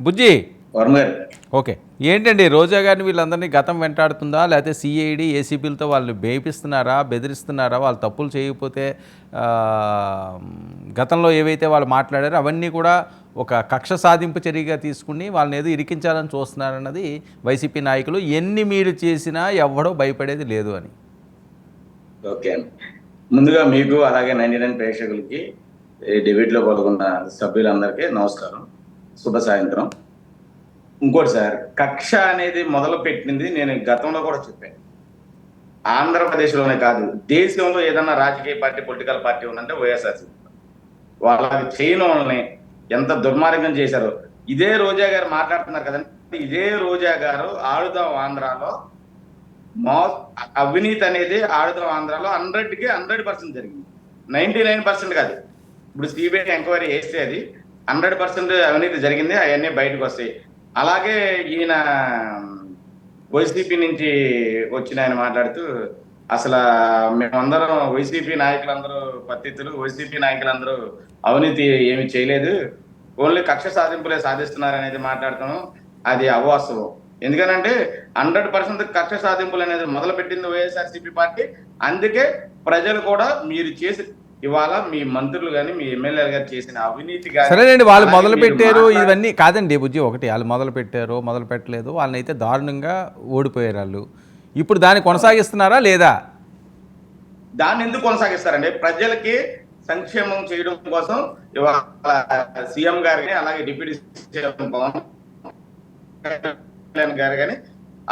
బుజ్జి. వర్మ గారు. ఓకే. ఏంటండి రోజా గారిని వీళ్ళందరినీ గతం వెంటాడుతుందా? లేకపోతే సిఐడి, ఏసీబీలతో వాళ్ళు బేయిపిస్తున్నారా, బెదిరిస్తున్నారా? వాళ్ళు తప్పులు చేయకపోతే గతంలో ఏవైతే వాళ్ళు మాట్లాడారో అవన్నీ కూడా ఒక కక్ష సాధింపు చర్యగా తీసుకుని వాళ్ళని ఏదో ఇరికించాలని చూస్తున్నారన్నది వైసీపీ నాయకులు. ఎన్ని మీరు చేసినా ఎవ్వడో భయపడేది లేదు అని. ఓకే అండి. ముందుగా మీకు అలాగే 99 ప్రేక్షకులకి డిబేట్లో పాల్గొన్న సభ్యులందరికీ నమస్కారం, శుభ సాయంత్రం. ఇంకోటి సార్, కక్ష అనేది మొదలు పెట్టింది నేను గతంలో కూడా చెప్పాను. ఆంధ్రప్రదేశ్లోనే కాదు, దేశంలో ఏదన్నా రాజకీయ పార్టీ, పొలిటికల్ పార్టీ ఉందంటే వైఎస్ఆర్సీపీ. వాళ్ళకి చేయని వాళ్ళని ఎంత దుర్మార్గం చేశారో. ఇదే రోజా గారు మాట్లాడుతున్నారు కదండి, ఇదే రోజా గారు ఆడుదాం ఆంధ్రాలో అవినీతి అనేది ఆడుదాం ఆంధ్రాలో 100కి 100% జరిగింది. 99% కాదు. ఇప్పుడు సిబిఐ ఎంక్వైరీ చేస్తే అది 100% అవినీతి జరిగింది, అవన్నీ బయటకు వస్తాయి. అలాగే ఈయన వైసీపీ నుంచి వచ్చిన ఆయన మాట్లాడుతూ అసలు మేమందరం వైసీపీ నాయకులందరూ పత్తితులు, వైసీపీ నాయకులందరూ అవినీతి ఏమి చేయలేదు, ఓన్లీ కక్ష సాధింపులే సాధిస్తున్నారు అనేది మాట్లాడతాం. అది అవాస్తవం. ఎందుకనంటే 100% కక్ష సాధింపులు అనేది మొదలు పెట్టింది వైఎస్ఆర్సీపీ పార్టీ. అందుకే ప్రజలు కూడా మీరు చేసి ఇవాళ మీ మంత్రులు కానీ మీ ఎమ్మెల్యేలు గారు చేసిన అవినీతి కానీ సరేనండి, వాళ్ళు మొదలు పెట్టారు ఇవన్నీ కాదండి బుజ్జి. ఒకటి, వాళ్ళు మొదలు పెట్టారు, మొదలు పెట్టలేదు, వాళ్ళని అయితే దారుణంగా ఓడిపోయారు వాళ్ళు. ఇప్పుడు దాన్ని కొనసాగిస్తున్నారా లేదా? దాన్ని ఎందుకు కొనసాగిస్తారండి? ప్రజలకి సంక్షేమం చేయడం కోసం ఇవాళ సీఎం గారు అలాగే డిప్యూటీ సీఎం పవన్ కళ్యాణ్ గారు కానీ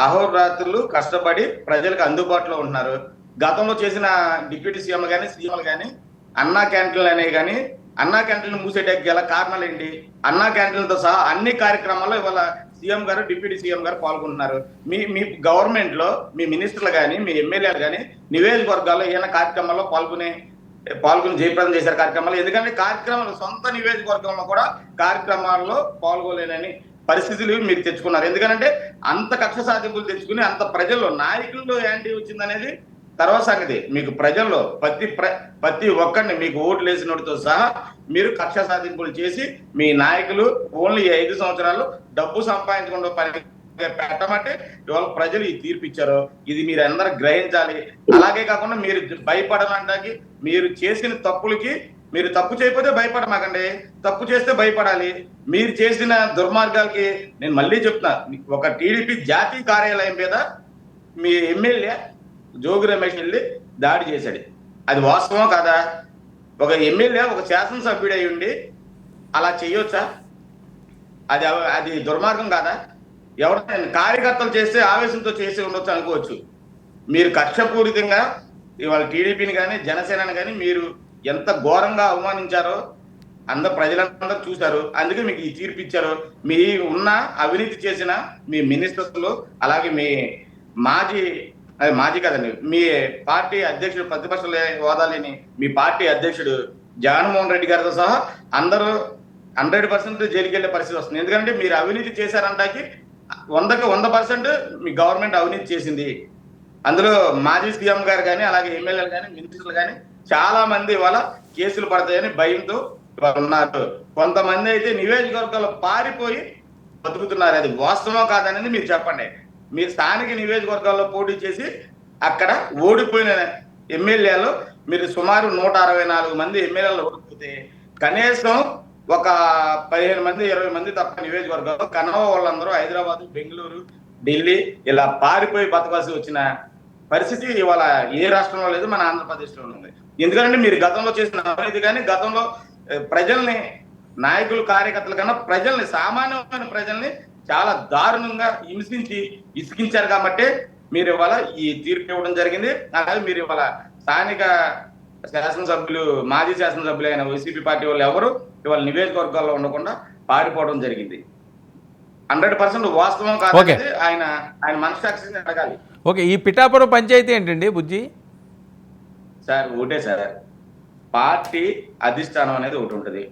అహోరాత్రులు కష్టపడి ప్రజలకు అందుబాటులో ఉంటున్నారు. గతంలో చేసిన డిప్యూటీ సీఎం కానీ సీఎంలు కానీ అన్నా క్యాంటీన్లు అనేవి కానీ, అన్నా క్యాంటీన్లు మూసేటకి గల కారణాలు ఏంటి? అన్నా క్యాంటీన్లతో సహా అన్ని కార్యక్రమాల్లో ఇవాళ సీఎం గారు, డిప్యూటీ సీఎం గారు పాల్గొంటున్నారు. మీ గవర్నమెంట్ లో మీ మినిస్టర్లు కానీ మీ ఎమ్మెల్యేలు కానీ నియోజకవర్గాల్లో ఏమైనా కార్యక్రమాల్లో పాల్గొని జయప్రదం చేశారు కార్యక్రమాలు. ఎందుకంటే కార్యక్రమాలు సొంత నియోజకవర్గంలో కూడా కార్యక్రమాల్లో పాల్గొలేనని పరిస్థితులు మీరు తెచ్చుకున్నారు. ఎందుకంటే అంత కక్ష సాధింపులు తెచ్చుకుని అంత ప్రజల్లో నాయకుల్లో యాంటీ వచ్చిందనేది తర్వాత సంగతి. మీకు ప్రజల్లో ప్రతి ఒక్కరిని మీకు ఓట్లు వేసినోడితో సహా మీరు కక్ష సాధింపులు చేసి మీ నాయకులు ఓన్లీ 5 సంవత్సరాలు డబ్బు సంపాదించకుండా పని పెట్టమంటే ఇవాళ ప్రజలు ఈ తీర్పు ఇచ్చారు. ఇది మీరు అందరూ గ్రహించాలి. అలాగే కాకుండా మీరు భయపడాలంటే మీరు చేసిన తప్పులకి, మీరు తప్పు చేయకపోతే భయపడమాకండి, తప్పు చేస్తే భయపడాలి. మీరు చేసిన దుర్మార్గాలకి నేను మళ్ళీ చెప్తున్నా, ఒక టీడీపీ జాతీయ కార్యాలయం మీద మీ ఎమ్మెల్యే జోగి రమేష్ వెళ్ళి దాడి చేశాడు. అది వాస్తవం కాదా? ఒక ఎమ్మెల్యే ఒక శాసనసభ్యుడు అయి ఉండి అలా చేయొచ్చా? అది దుర్మార్గం కాదా? ఎవరైనా కార్యకర్తలు చేస్తే ఆవేశంతో చేసి ఉండొచ్చు అనుకోవచ్చు. మీరు కక్షపూరితంగా ఇవాళ టీడీపీని కానీ జనసేనని కానీ మీరు ఎంత ఘోరంగా అవమానించారో ప్రజలందరూ చూశారు. అందుకే మీకు ఈ తీర్పు ఇచ్చారు. మీ ఉన్న అవినీతి చేసిన మీ మినిస్టర్లు, అలాగే మీ మాజీ కదండి, మీ పార్టీ అధ్యక్షుడు, ప్రతిపక్ష హోదా లేని మీ పార్టీ అధ్యక్షుడు జగన్మోహన్ రెడ్డి గారితో సహా అందరూ 100% జైలుకి వెళ్ళే పరిస్థితి వస్తుంది. ఎందుకంటే మీరు అవినీతి చేశారంటాకి 100కి 100% మీ గవర్నమెంట్ అవినీతి చేసింది. అందులో మాజీ సీఎం గారు కానీ అలాగే ఎమ్మెల్యేలు కానీ మినిస్టర్లు కానీ చాలా మంది ఇవాళ కేసులు పడతాయని భయంతో ఉన్నారు. కొంతమంది అయితే నియోజకవర్గాల్లో పారిపోయి బతుకుతున్నారు. అది వాస్తవం కాదనేది మీరు చెప్పండి. మీరు స్థానిక నియోజకవర్గాల్లో పోటీ చేసి అక్కడ ఓడిపోయిన ఎమ్మెల్యేలు మీరు సుమారు 164 మంది ఎమ్మెల్యేలు ఓడిపోతే కనీసం ఒక 15 మంది 20 మంది తప్ప నియోజకవర్గాల్లో కనవ వాళ్ళందరూ హైదరాబాద్, బెంగళూరు, ఢిల్లీ ఇలా పారిపోయి బతకాల్సి వచ్చిన పరిస్థితి ఇవాళ ఏ రాష్ట్రంలో లేదు, మన ఆంధ్రప్రదేశ్లో ఉంది. ఎందుకంటే మీరు గతంలో చేసిన అవినీతి కానీ గతంలో ప్రజల్ని, నాయకులు కార్యకర్తల కన్నా ప్రజల్ని, సామాన్యమైన ప్రజల్ని చాలా దారుణంగా హింసించి ఇసికించారు. కాబట్టి మీరు ఇవాళ ఈ తీర్పు ఇవ్వడం జరిగింది. అలాగే మీరు ఇవాళ స్థానిక శాసనసభ్యులు, మాజీ శాసనసభ్యులు అయిన వైసీపీ పార్టీ వాళ్ళు ఎవరు ఇవాళ నియోజకవర్గాల్లో ఉండకుండా పారిపోవడం జరిగింది. 100% వాస్తవం కాదు. ఆయన మనస్సాక్షిని అడగాలి. ఓకే, ఈ పిఠాపురం పంచాయతీ ఏంటండి బుజ్జి? సార్ ఒకటే సార్, పార్టీ అధిష్టానం అనేది ఒకటి ఉంటుంది.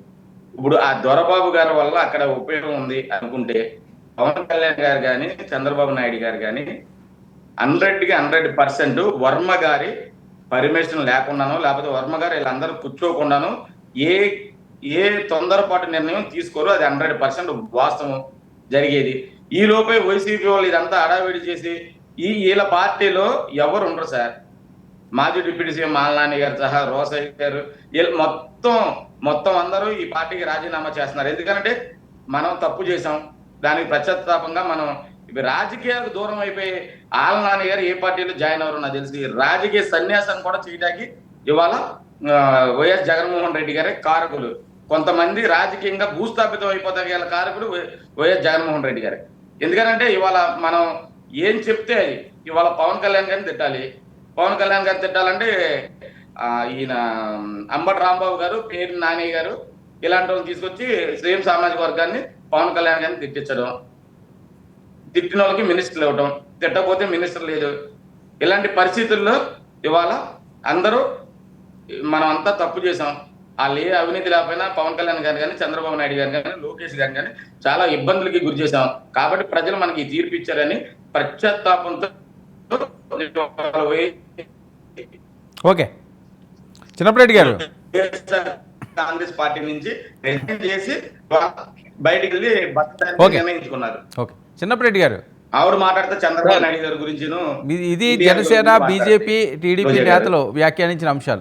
ఇప్పుడు ఆ దొరబాబు గారి వల్ల అక్కడ ఉపయోగం ఉంది అనుకుంటే పవన్ కళ్యాణ్ గారు కానీ చంద్రబాబు నాయుడు గారు కానీ 100కి 100% వర్మ గారి పర్మిషన్ లేకుండానో లేకపోతే వర్మ గారు వీళ్ళందరూ కూర్చోకుండానో ఏ తొందరపాటు నిర్ణయం తీసుకోరు. అది 100% వాస్తవం. జరిగేది. ఈ లోపే వైసీపీ వాళ్ళు ఇదంతా హడావిడి చేసి వీళ్ళ పార్టీలో ఎవరు ఉండరు సార్. మాజీ డిప్యూటీ సీఎం మాలనాని గారు సహా, రోసయ్య గారు, వీళ్ళు మొత్తం అందరూ ఈ పార్టీకి రాజీనామా చేస్తున్నారు. ఎందుకంటే మనం తప్పు చేసాం, దానికి పశ్చాత్తాపంగా మనం ఇప్పుడు రాజకీయాలకు దూరం అయిపోయి ఆలనాని గారు ఏ పార్టీలో జాయిన్ అవ్వరు నాకు తెలిసి. రాజకీయ సన్యాసం కూడా చేయడానికి ఇవాళ వైఎస్ జగన్మోహన్ రెడ్డి గారే కారకులు. కొంతమంది రాజకీయంగా భూస్థాపితం అయిపోతాయి కారకులు వైఎస్ జగన్మోహన్ రెడ్డి గారే. ఎందుకంటే ఇవాళ మనం ఏం చెప్తే అది, ఇవాళ పవన్ కళ్యాణ్ గారిని తిట్టాలి. పవన్ కళ్యాణ్ గారిని తిట్టాలంటే ఈయన అంబటి రాంబాబు గారు, పేరు నాని గారు ఇలాంటి వాళ్ళని తీసుకొచ్చి సేమ్ సామాజిక వర్గాన్ని పవన్ కళ్యాణ్ గారిని తిట్టించడం, తిట్టిన వాళ్ళకి మినిస్టర్లు ఇవ్వడం, తిట్టకపోతే మినిస్టర్ లేదు. ఇలాంటి పరిస్థితుల్లో ఇవాళ అందరూ మనం అంతా తప్పు చేసాం. వాళ్ళు ఏ అవినీతి లేకపోయినా పవన్ కళ్యాణ్ గారు కానీ, చంద్రబాబు నాయుడు గారు కానీ, లోకేష్ గారు కానీ చాలా ఇబ్బందులకి గురి చేశాం. కాబట్టి ప్రజలు మనకి ఈ తీర్పు ఇచ్చారని పశ్చాత్తాపంతో ఓకే చిన్నప్పరెడ్డి గారు, కాంగ్రెస్ పార్టీ నుంచి రిజైన్ చేసి బయటికి వెళ్ళి నిర్ణయించుకున్నారు. ఓకే చిన్నప్పరెడ్డి గారు, ఆవిడ మాట్లాడితే చంద్రబాబు నాయుడు గారి గురించి ఇది జనసేన, బీజేపీ, టీడీపీ నేతలు వ్యాఖ్యానించిన అంశాలు.